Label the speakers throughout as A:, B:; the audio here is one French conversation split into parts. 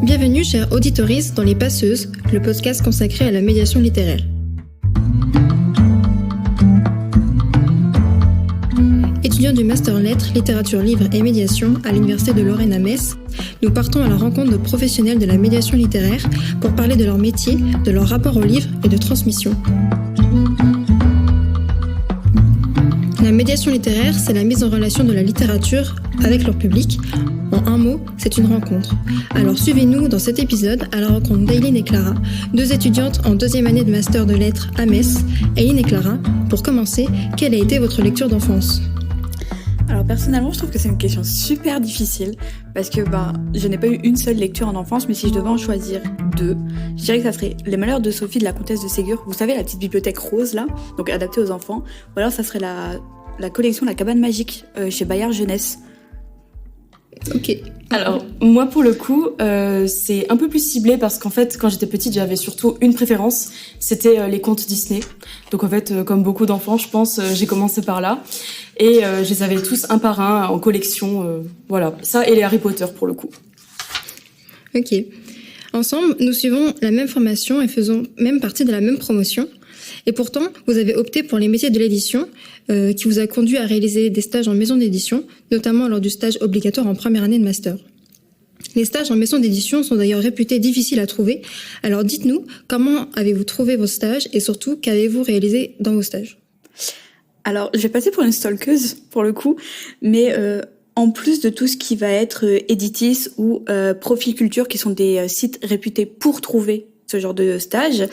A: Bienvenue, chers auditoristes, dans Les Passeuses, le podcast consacré à la médiation littéraire. Étudiants du Master Lettres, Littérature, Livres et Médiation à l'Université de Lorraine à Metz, nous partons à la rencontre de professionnels de la médiation littéraire pour parler de leur métier, de leur rapport au livre et de transmission. La médiation littéraire, c'est la mise en relation de la littérature avec leur public. En un mot, c'est une rencontre. Alors suivez-nous dans cet épisode à la rencontre d'Aileen et Clara, deux étudiantes en deuxième année de Master de Lettres à Metz. Aileen et Clara, pour commencer, quelle a été votre lecture d'enfance ?
B: Alors personnellement, je trouve que c'est une question super difficile parce que je n'ai pas eu une seule lecture en enfance, mais si je devais en choisir deux, je dirais que ça serait Les Malheurs de Sophie de la Comtesse de Ségur. Vous savez, la petite bibliothèque rose là, donc adaptée aux enfants. Ou alors ça serait la collection La Cabane Magique chez Bayard Jeunesse.
C: Ok. Alors, moi, pour le coup, c'est un peu plus ciblé parce qu'en fait, quand j'étais petite, j'avais surtout une préférence, c'était les contes Disney. Donc en fait, comme beaucoup d'enfants, je pense, j'ai commencé par là. Et je les avais tous un par un en collection. Voilà, ça et les Harry Potter pour le coup.
A: Ok. Ensemble, nous suivons la même formation et faisons même partie de la même promotion. Et pourtant, vous avez opté pour les métiers de l'édition, qui vous a conduit à réaliser des stages en maison d'édition, notamment lors du stage obligatoire en première année de master. Les stages en maison d'édition sont d'ailleurs réputés difficiles à trouver. Alors dites-nous, comment avez-vous trouvé vos stages et surtout, qu'avez-vous réalisé dans vos stages ?
B: Alors, je vais passer pour une stalkeuse, pour le coup, mais en plus de tout ce qui va être Editis ou Profil Culture, qui sont des sites réputés pour trouver ce genre de stage,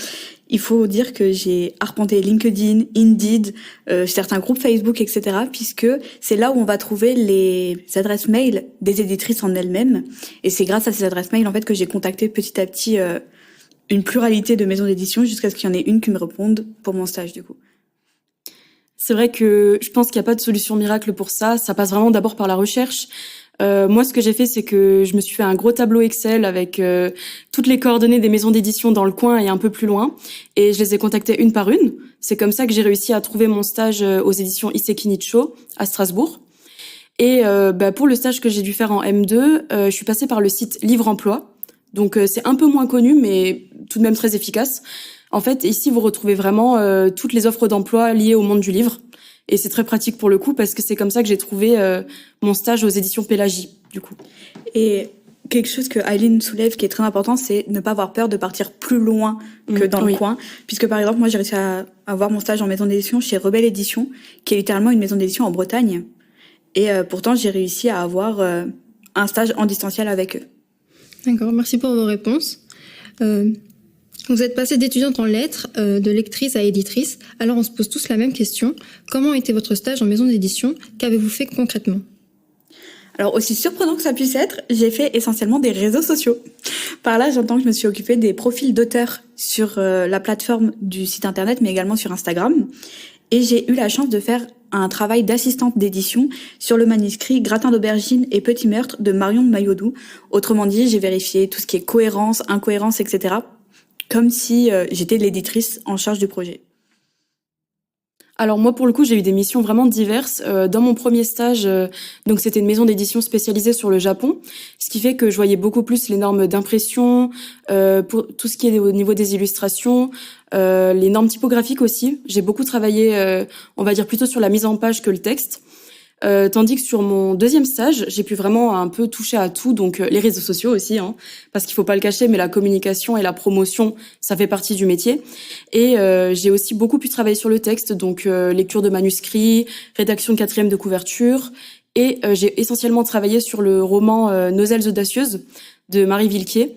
B: il faut dire que j'ai arpenté LinkedIn, Indeed, certains groupes Facebook, etc., puisque c'est là où on va trouver les adresses mail des éditrices en elles-mêmes. Et c'est grâce à ces adresses mail, en fait, que j'ai contacté petit à petit une pluralité de maisons d'édition jusqu'à ce qu'il y en ait une qui me réponde pour mon stage, du coup.
C: C'est vrai que je pense qu'il n'y a pas de solution miracle pour ça. Ça passe vraiment d'abord par la recherche. Moi, ce que j'ai fait, c'est que je me suis fait un gros tableau Excel avec toutes les coordonnées des maisons d'édition dans le coin et un peu plus loin. Et je les ai contactées une par une. C'est comme ça que j'ai réussi à trouver mon stage aux éditions Iseki Nicho à Strasbourg. Et pour le stage que j'ai dû faire en M2, je suis passée par le site Livre Emploi. Donc c'est un peu moins connu, mais tout de même très efficace. En fait, ici, vous retrouvez vraiment toutes les offres d'emploi liées au monde du livre. Et c'est très pratique pour le coup parce que c'est comme ça que j'ai trouvé mon stage aux éditions Pélagie, du coup.
B: Et quelque chose que Aileen soulève qui est très important, c'est ne pas avoir peur de partir plus loin que dans le coin. Puisque par exemple, moi j'ai réussi à avoir mon stage en maison d'édition chez Rebelle Édition, qui est littéralement une maison d'édition en Bretagne. Et pourtant, j'ai réussi à avoir un stage en distanciel avec eux.
A: D'accord, merci pour vos réponses. Vous êtes passée d'étudiante en lettres, de lectrice à éditrice. Alors on se pose tous la même question. Comment était votre stage en maison d'édition ? Qu'avez-vous fait concrètement ?
B: Alors aussi surprenant que ça puisse être, j'ai fait essentiellement des réseaux sociaux. Par là, j'entends que je me suis occupée des profils d'auteurs sur la plateforme du site internet, mais également sur Instagram. Et j'ai eu la chance de faire un travail d'assistante d'édition sur le manuscrit Gratin d'aubergine et Petit meurtre de Marion de Mailloudou. Autrement dit, j'ai vérifié tout ce qui est cohérence, incohérence, etc., comme si j'étais l'éditrice en charge du projet.
C: Alors moi, pour le coup, j'ai eu des missions vraiment diverses. Dans mon premier stage, donc c'était une maison d'édition spécialisée sur le Japon, ce qui fait que je voyais beaucoup plus les normes d'impression, pour tout ce qui est au niveau des illustrations, les normes typographiques aussi. J'ai beaucoup travaillé, on va dire plutôt sur la mise en page que le texte. Tandis que sur mon deuxième stage, j'ai pu vraiment un peu toucher à tout, donc les réseaux sociaux aussi, parce qu'il faut pas le cacher, mais la communication et la promotion, ça fait partie du métier. Et j'ai aussi beaucoup pu travailler sur le texte, donc lecture de manuscrits, rédaction de 4e de couverture, et j'ai essentiellement travaillé sur le roman Nos ailes audacieuses de Marie Vilquier.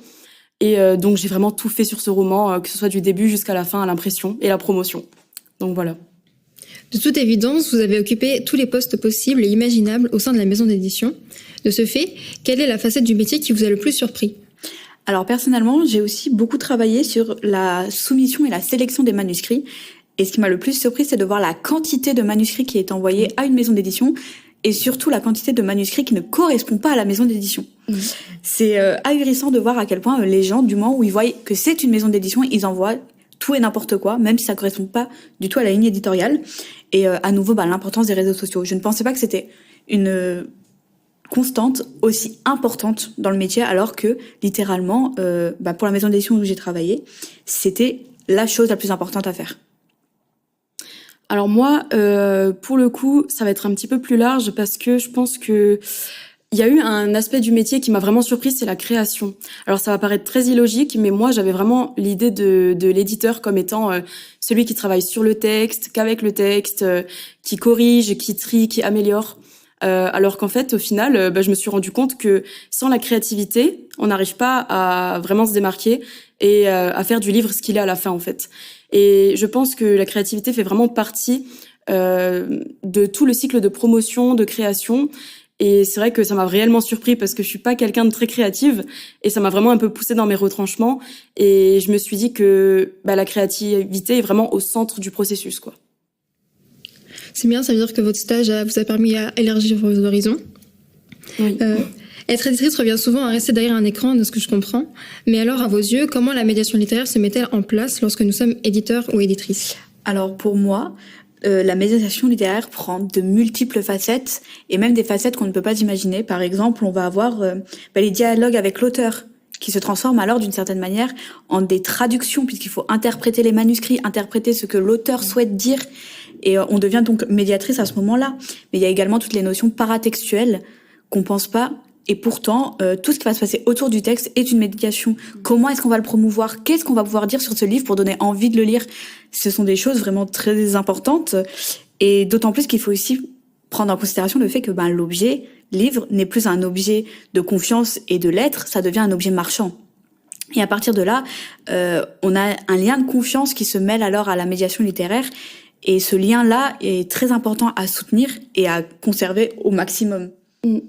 C: Et donc j'ai vraiment tout fait sur ce roman, que ce soit du début jusqu'à la fin, à l'impression et la promotion. Donc voilà.
A: De toute évidence, vous avez occupé tous les postes possibles et imaginables au sein de la maison d'édition. De ce fait, quelle est la facette du métier qui vous a le plus surpris ?
B: Alors personnellement, j'ai aussi beaucoup travaillé sur la soumission et la sélection des manuscrits. Et ce qui m'a le plus surpris, c'est de voir la quantité de manuscrits qui est envoyée à une maison d'édition et surtout la quantité de manuscrits qui ne correspond pas à la maison d'édition. C'est ahurissant de voir à quel point les gens, du moment où ils voient que c'est une maison d'édition, ils envoient tout et n'importe quoi, même si ça correspond pas du tout à la ligne éditoriale. Et à nouveau, l'importance des réseaux sociaux. Je ne pensais pas que c'était une constante, aussi importante dans le métier, alors que littéralement, pour la maison d'édition où j'ai travaillé, c'était la chose la plus importante à faire.
C: Alors moi, pour le coup, ça va être un petit peu plus large parce que je pense que il y a eu un aspect du métier qui m'a vraiment surprise, c'est la création. Alors ça va paraître très illogique, mais moi j'avais vraiment l'idée de l'éditeur comme étant celui qui travaille sur le texte, qu'avec le texte, qui corrige, qui trie, qui améliore. Alors qu'en fait, au final, je me suis rendu compte que sans la créativité, on n'arrive pas à vraiment se démarquer et à faire du livre ce qu'il est à la fin, en fait. Et je pense que la créativité fait vraiment partie de tout le cycle de promotion, de création. Et c'est vrai que ça m'a réellement surpris parce que je suis pas quelqu'un de très créative et ça m'a vraiment un peu poussée dans mes retranchements. Et je me suis dit que la créativité est vraiment au centre du processus, quoi.
A: C'est bien, ça veut dire que votre stage vous a permis à élargir vos horizons.
C: Oui.
A: Être éditrice revient souvent à rester derrière un écran, de ce que je comprends. Mais alors, à vos yeux, comment la médiation littéraire se met-elle en place lorsque nous sommes éditeurs ou éditrices ?
B: Alors pour moi, la médiation littéraire prend de multiples facettes, et même des facettes qu'on ne peut pas imaginer. Par exemple, on va avoir les dialogues avec l'auteur, qui se transforment alors d'une certaine manière en des traductions, puisqu'il faut interpréter les manuscrits, interpréter ce que l'auteur souhaite dire, et on devient donc médiatrice à ce moment-là. Mais il y a également toutes les notions paratextuelles qu'on pense pas. Et pourtant, tout ce qui va se passer autour du texte est une médiation. Comment est-ce qu'on va le promouvoir ? Qu'est-ce qu'on va pouvoir dire sur ce livre pour donner envie de le lire ? Ce sont des choses vraiment très importantes. Et d'autant plus qu'il faut aussi prendre en considération le fait que l'objet, livre, n'est plus un objet de confiance et de lettres, ça devient un objet marchand. Et à partir de là, on a un lien de confiance qui se mêle alors à la médiation littéraire. Et ce lien-là est très important à soutenir et à conserver au maximum.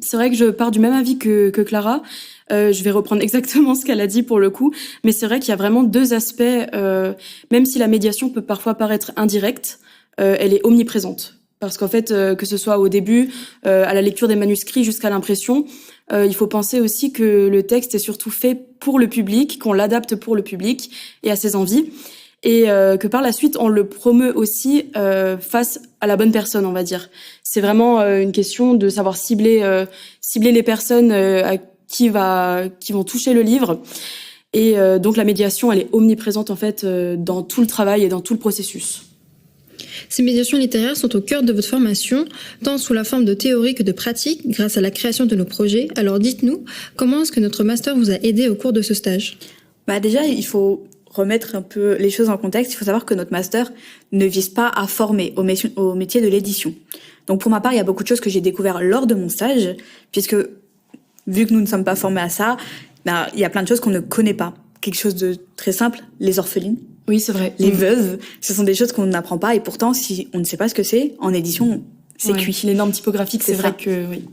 C: C'est vrai que je pars du même avis que Clara. Je vais reprendre exactement ce qu'elle a dit pour le coup, mais c'est vrai qu'il y a vraiment deux aspects. Même si la médiation peut parfois paraître indirecte, elle est omniprésente. Parce qu'en fait, que ce soit au début, à la lecture des manuscrits jusqu'à l'impression, il faut penser aussi que le texte est surtout fait pour le public, qu'on l'adapte pour le public et à ses envies. Et que par la suite, on le promeut aussi face à la bonne personne, on va dire. C'est vraiment une question de savoir cibler les personnes qui vont toucher le livre. Et donc la médiation, elle est omniprésente en fait dans tout le travail et dans tout le processus.
A: Ces médiations littéraires sont au cœur de votre formation, tant sous la forme de théorie que de pratique, grâce à la création de nos projets. Alors dites-nous, comment est-ce que notre master vous a aidé au cours de ce stage ?
B: Déjà, il faut remettre un peu les choses en contexte. Il faut savoir que notre master ne vise pas à former au métier de l'édition. Donc pour ma part, il y a beaucoup de choses que j'ai découvert lors de mon stage, puisque vu que nous ne sommes pas formés à ça, il y a plein de choses qu'on ne connaît pas. Quelque chose de très simple, les orphelines.
C: Oui, c'est vrai.
B: Les veuves, ce sont des choses qu'on n'apprend pas, et pourtant, si on ne sait pas ce que c'est, en édition, c'est cuit.
C: Les normes typographiques, c'est vrai que oui.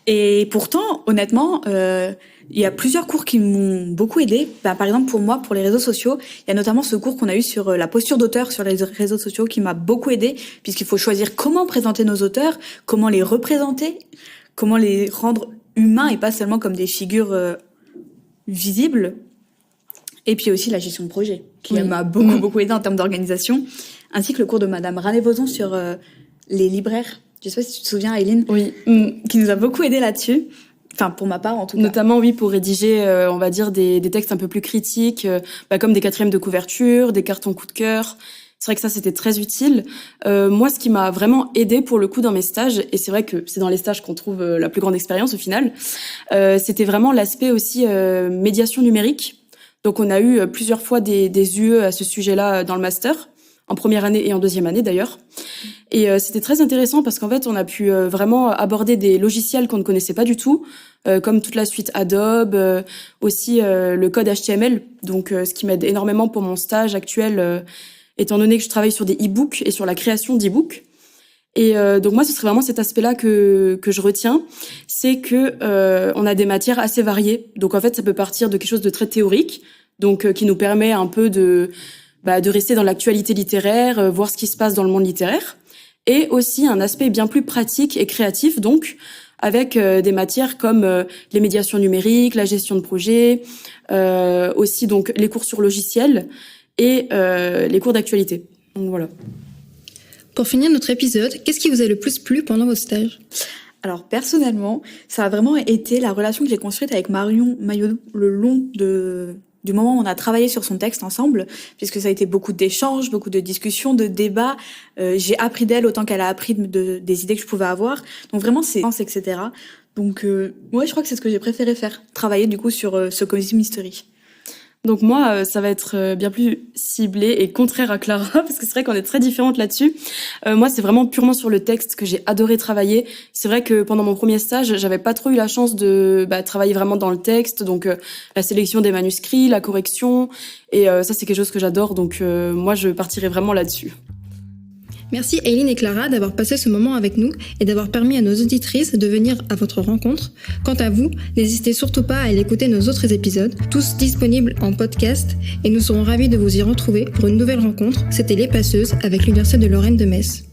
B: Et pourtant, honnêtement, il y a plusieurs cours qui m'ont beaucoup aidé. Par exemple, pour moi, pour les réseaux sociaux, il y a notamment ce cours qu'on a eu sur la posture d'auteur sur les réseaux sociaux qui m'a beaucoup aidé, puisqu'il faut choisir comment présenter nos auteurs, comment les représenter, comment les rendre humains et pas seulement comme des figures visibles. Et puis aussi la gestion de projet, qui m'a beaucoup aidé en termes d'organisation, ainsi que le cours de Madame Ranet-Vozon sur les libraires. Je sais pas si tu te souviens, Aileen, qui nous a beaucoup aidé là-dessus. Enfin, pour ma part, en tout cas.
C: Notamment, oui, pour rédiger, on va dire, des textes un peu plus critiques, comme des quatrièmes de couverture, des cartons coup de cœur. C'est vrai que ça, c'était très utile. Moi, ce qui m'a vraiment aidé pour le coup dans mes stages, et c'est vrai que c'est dans les stages qu'on trouve la plus grande expérience au final, c'était vraiment l'aspect aussi médiation numérique. Donc, on a eu plusieurs fois des UE à ce sujet-là dans le master, en première année et en deuxième année d'ailleurs. Et c'était très intéressant parce qu'en fait, on a pu vraiment aborder des logiciels qu'on ne connaissait pas du tout, comme toute la suite Adobe, aussi le code HTML, donc ce qui m'aide énormément pour mon stage actuel, étant donné que je travaille sur des e-books et sur la création d'e-books. Et donc moi, ce serait vraiment cet aspect-là que je retiens, c'est que on a des matières assez variées. Donc en fait, ça peut partir de quelque chose de très théorique, donc qui nous permet un peu de rester dans l'actualité littéraire, voir ce qui se passe dans le monde littéraire, et aussi un aspect bien plus pratique et créatif, donc avec des matières comme les médiations numériques, la gestion de projet, aussi donc les cours sur logiciels et les cours d'actualité. Donc voilà.
A: Pour finir notre épisode, qu'est-ce qui vous a le plus plu pendant votre stage ?
B: Alors personnellement, ça a vraiment été la relation que j'ai construite avec Marion Maillot le long du moment où on a travaillé sur son texte ensemble, puisque ça a été beaucoup d'échanges, beaucoup de discussions, de débats. J'ai appris d'elle autant qu'elle a appris des idées que je pouvais avoir. Donc vraiment, c'est etc. Donc moi, je crois que c'est ce que j'ai préféré faire, travailler du coup sur ce Cozy Mystery.
C: Donc moi, ça va être bien plus ciblé et contraire à Clara, parce que c'est vrai qu'on est très différentes là-dessus. Moi, c'est vraiment purement sur le texte que j'ai adoré travailler. C'est vrai que pendant mon premier stage, j'avais pas trop eu la chance de travailler vraiment dans le texte, donc la sélection des manuscrits, la correction, et ça c'est quelque chose que j'adore, donc moi je partirai vraiment là-dessus.
A: Merci Aileen et Clara d'avoir passé ce moment avec nous et d'avoir permis à nos auditrices de venir à votre rencontre. Quant à vous, n'hésitez surtout pas à aller écouter nos autres épisodes, tous disponibles en podcast, et nous serons ravis de vous y retrouver pour une nouvelle rencontre. C'était Les Passeuses avec l'Université de Lorraine de Metz.